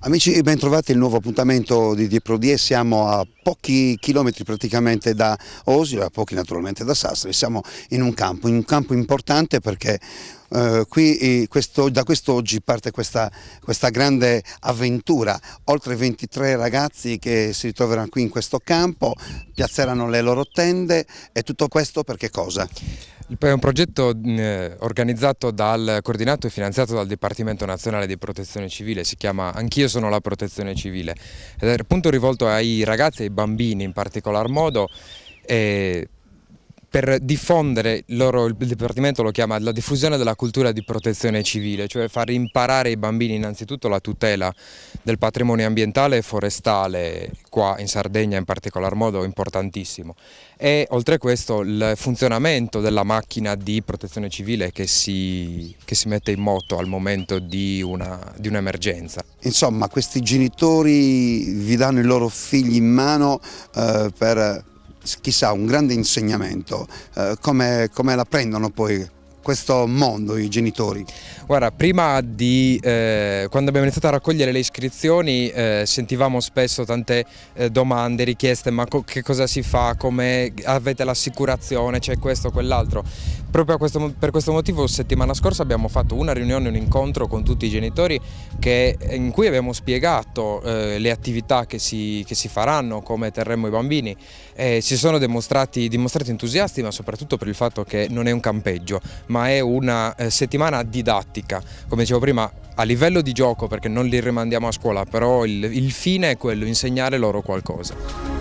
Amici, ben trovati il nuovo appuntamento di Prodi. Siamo a pochi chilometri praticamente da Osio, a pochi naturalmente da Sassari. Siamo in un campo importante perché da quest'oggi parte questa grande avventura. Oltre 23 ragazzi che si ritroveranno qui in questo campo, piazzeranno le loro tende e tutto questo per che cosa? È un progetto organizzato coordinato e finanziato dal Dipartimento Nazionale di Protezione Civile, si chiama Anch'io sono la Protezione Civile, ed è appunto rivolto ai ragazzi e ai bambini in particolar modo. Per diffondere, il Dipartimento lo chiama la diffusione della cultura di protezione civile, cioè far imparare ai bambini innanzitutto la tutela del patrimonio ambientale e forestale, qua in Sardegna in particolar modo importantissimo, e oltre a questo il funzionamento della macchina di protezione civile che si mette in moto al momento di un'emergenza. Insomma, questi genitori vi danno i loro figli in mano per chissà un grande insegnamento. Come la prendono poi questo mondo i genitori? Guarda, prima quando abbiamo iniziato a raccogliere le iscrizioni sentivamo spesso tante domande, richieste, ma che cosa si fa, come avete l'assicurazione, c'è questo, quell'altro. Proprio per questo motivo settimana scorsa abbiamo fatto una riunione, un incontro con tutti i genitori in cui abbiamo spiegato le attività che si faranno, come terremo i bambini. Si sono dimostrati entusiasti, ma soprattutto per il fatto che non è un campeggio, ma è una settimana didattica, come dicevo prima, a livello di gioco, perché non li rimandiamo a scuola, però il fine è quello, insegnare loro qualcosa.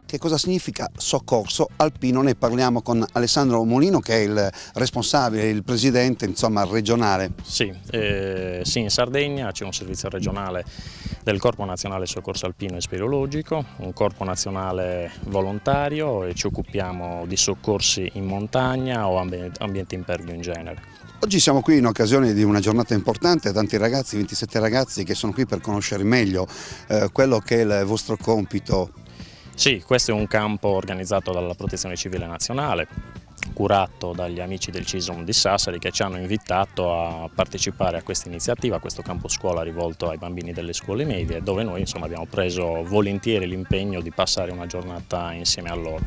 Che cosa significa soccorso alpino? Ne parliamo con Alessandro Molino, che è il responsabile, il presidente, insomma, regionale. Sì, in Sardegna c'è un servizio regionale del Corpo Nazionale Soccorso Alpino e Speleologico, un corpo nazionale volontario, e ci occupiamo di soccorsi in montagna o ambienti impervio in genere. Oggi siamo qui in occasione di una giornata importante, tanti ragazzi, 27 ragazzi che sono qui per conoscere meglio quello che è il vostro compito. Sì, questo è un campo organizzato dalla Protezione Civile Nazionale, curato dagli amici del CISOM di Sassari, che ci hanno invitato a partecipare a questa iniziativa, a questo campo scuola rivolto ai bambini delle scuole medie, dove noi abbiamo preso volentieri l'impegno di passare una giornata insieme a loro.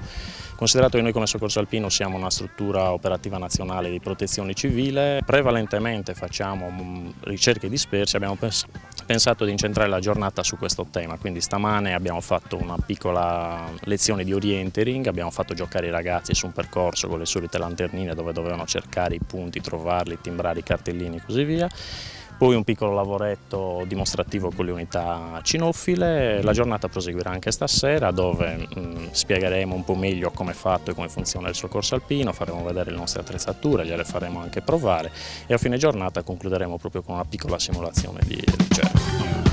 Considerato che noi come Soccorso Alpino siamo una struttura operativa nazionale di protezione civile, prevalentemente facciamo ricerche disperse, abbiamo pensato di incentrare la giornata su questo tema, quindi stamane abbiamo fatto una piccola lezione di orientering, abbiamo fatto giocare i ragazzi su un percorso con le solite lanternine dove dovevano cercare i punti, trovarli, timbrare i cartellini e così via. Poi un piccolo lavoretto dimostrativo con le unità cinofile. La giornata proseguirà anche stasera, dove spiegheremo un po' meglio come è fatto e come funziona il soccorso alpino, faremo vedere le nostre attrezzature, gliele faremo anche provare, e a fine giornata concluderemo proprio con una piccola simulazione di ricerca.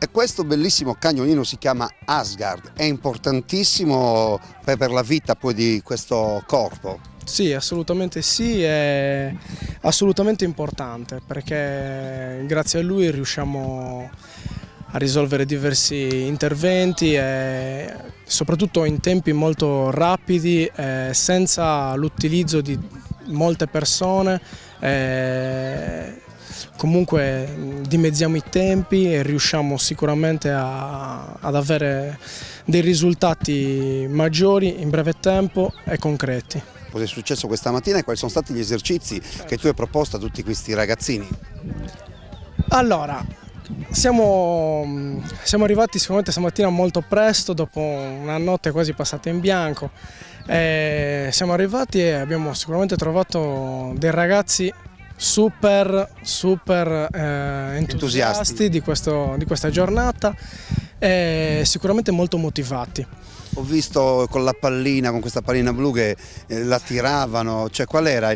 Questo bellissimo cagnolino si chiama Asgard, è importantissimo per la vita poi di questo corpo. Sì, assolutamente sì, è assolutamente importante, perché grazie a lui riusciamo a risolvere diversi interventi e soprattutto in tempi molto rapidi, senza l'utilizzo di molte persone. Comunque dimezziamo i tempi e riusciamo sicuramente ad avere dei risultati maggiori in breve tempo e concreti. cosa è successo questa mattina e quali sono stati gli esercizi che tu hai proposto a tutti questi ragazzini. Allora, siamo arrivati sicuramente stamattina molto presto, dopo una notte quasi passata in bianco. Siamo arrivati e abbiamo sicuramente trovato dei ragazzi super entusiasti di questa giornata e sicuramente molto motivati. Ho visto con la pallina, con questa pallina blu che la tiravano, cioè qual era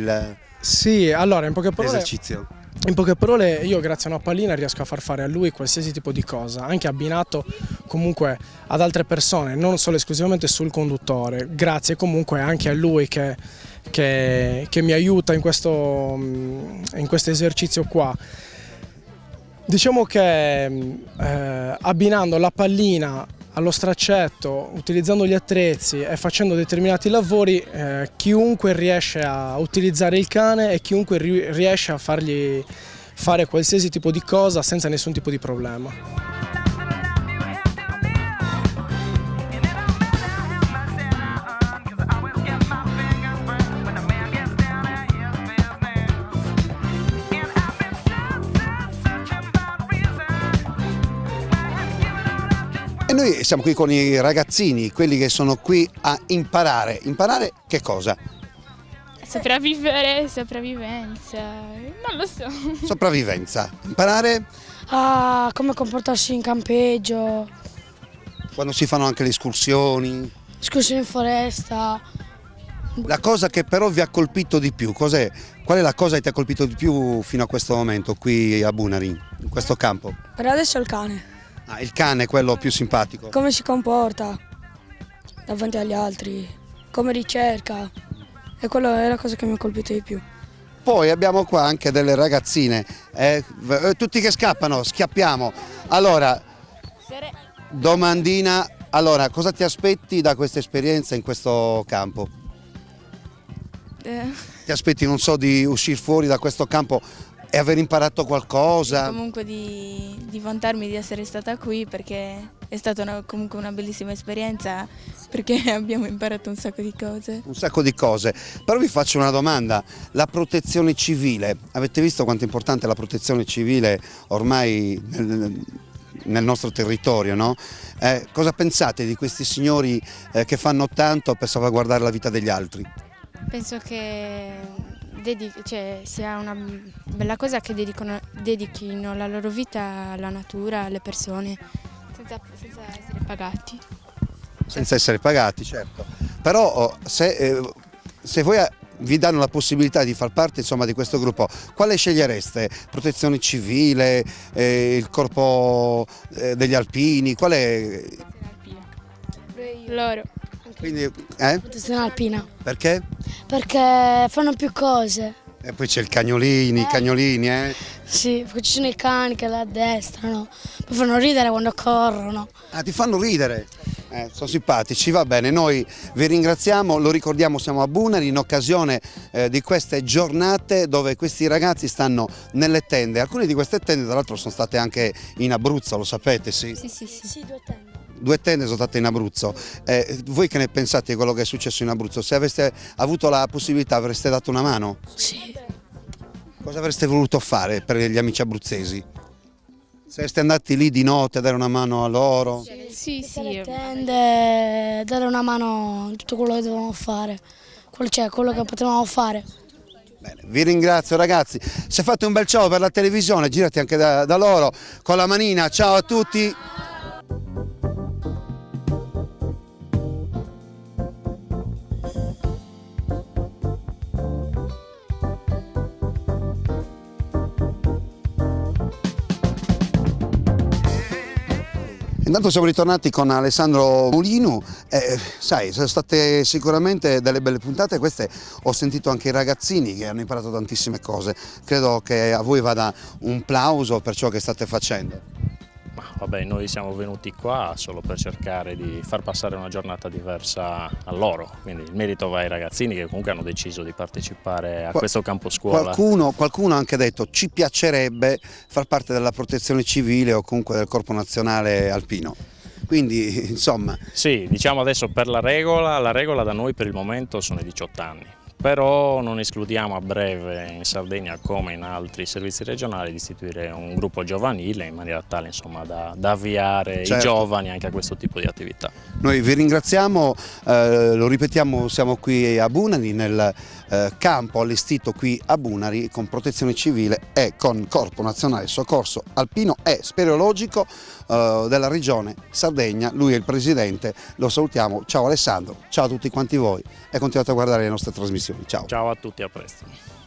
Sì, allora l'esercizio? In poche parole io grazie a una pallina riesco a far fare a lui qualsiasi tipo di cosa, anche abbinato comunque ad altre persone, non solo esclusivamente sul conduttore, grazie comunque anche a lui che mi aiuta in questo esercizio qua. Diciamo che abbinando la pallina allo straccetto, utilizzando gli attrezzi e facendo determinati lavori, chiunque riesce a utilizzare il cane e chiunque riesce a fargli fare qualsiasi tipo di cosa senza nessun tipo di problema. E noi siamo qui con i ragazzini, quelli che sono qui a imparare. Imparare che cosa? Sopravvivere, sopravvivenza, non lo so. Sopravvivenza. Imparare Come comportarsi in campeggio, quando si fanno anche le escursioni. escursioni in foresta. La cosa che però vi ha colpito di più, cos'è? Qual è la cosa che ti ha colpito di più fino a questo momento qui a Bunari, in questo campo? Per adesso il cane, Ah, il cane è quello più simpatico. come si comporta davanti agli altri, come ricerca, e quella è la cosa che mi ha colpito di più. Poi abbiamo qua anche delle ragazzine, tutti che scappano, schiappiamo. Allora, domandina, allora, cosa ti aspetti da questa esperienza in questo campo? Ti aspetti, non so, di uscire fuori da questo campo e aver imparato qualcosa? Comunque di vantarmi di essere stata qui perché è stata comunque una bellissima esperienza perché abbiamo imparato un sacco di cose. Un sacco di cose, però vi faccio una domanda, la protezione civile, avete visto quanto è importante la protezione civile ormai nel nostro territorio, no? Cosa pensate di questi signori che fanno tanto per salvaguardare la vita degli altri? Penso che sia una bella cosa che dedichino la loro vita alla natura, alle persone, senza essere pagati. Senza essere pagati, certo. Però se voi vi danno la possibilità di far parte, insomma, di questo gruppo, quale scegliereste? Protezione civile, il corpo degli alpini, qual è? Loro. Quindi, Protezione alpina, perché? perché fanno più cose. E poi c'è il cagnolini, i cagnolini, Sì, perché ci sono i cani che la addestrano, poi fanno ridere quando corrono. Ah, ti fanno ridere? Sono simpatici, va bene, noi vi ringraziamo, lo ricordiamo, siamo a Bunari in occasione di queste giornate dove questi ragazzi stanno nelle tende. Alcune di queste tende tra l'altro sono state anche in Abruzzo, lo sapete, sì? Sì, 2 tende. 2 tende sono state in Abruzzo. Voi che ne pensate di quello che è successo in Abruzzo? Se aveste avuto la possibilità avreste dato una mano? Sì. Cosa avreste voluto fare per gli amici abruzzesi? Sareste andati lì di notte a dare una mano a loro? Sì, Le tende, dare una mano in tutto quello che dovevano fare, quello che potevamo fare. Bene, vi ringrazio ragazzi, se fate un bel ciao per la televisione girate anche da loro con la manina, ciao a tutti. Intanto siamo ritornati con Alessandro Mulinu, sai, sono state sicuramente delle belle puntate, queste ho sentito anche i ragazzini che hanno imparato tantissime cose, credo che a voi vada un plauso per ciò che state facendo. Ma vabbè, noi siamo venuti qua solo per cercare di far passare una giornata diversa a loro, quindi il merito va ai ragazzini che comunque hanno deciso di partecipare a questo campo scuola. Qualcuno ha anche detto ci piacerebbe far parte della protezione civile o comunque del Corpo Nazionale Alpino. Quindi insomma... Sì, diciamo adesso per la regola da noi per il momento sono i 18 anni. però non escludiamo a breve in Sardegna come in altri servizi regionali di istituire un gruppo giovanile in maniera tale insomma, da avviare i giovani anche a questo tipo di attività. Noi vi ringraziamo, lo ripetiamo, siamo qui a Bunari nel campo allestito qui a Bunari con Protezione Civile e con Corpo Nazionale Soccorso Alpino e Speleologico della regione Sardegna. Lui è il presidente, lo salutiamo. Ciao Alessandro, ciao a tutti quanti voi e continuate a guardare le nostre trasmissioni. Ciao. Ciao a tutti, a presto.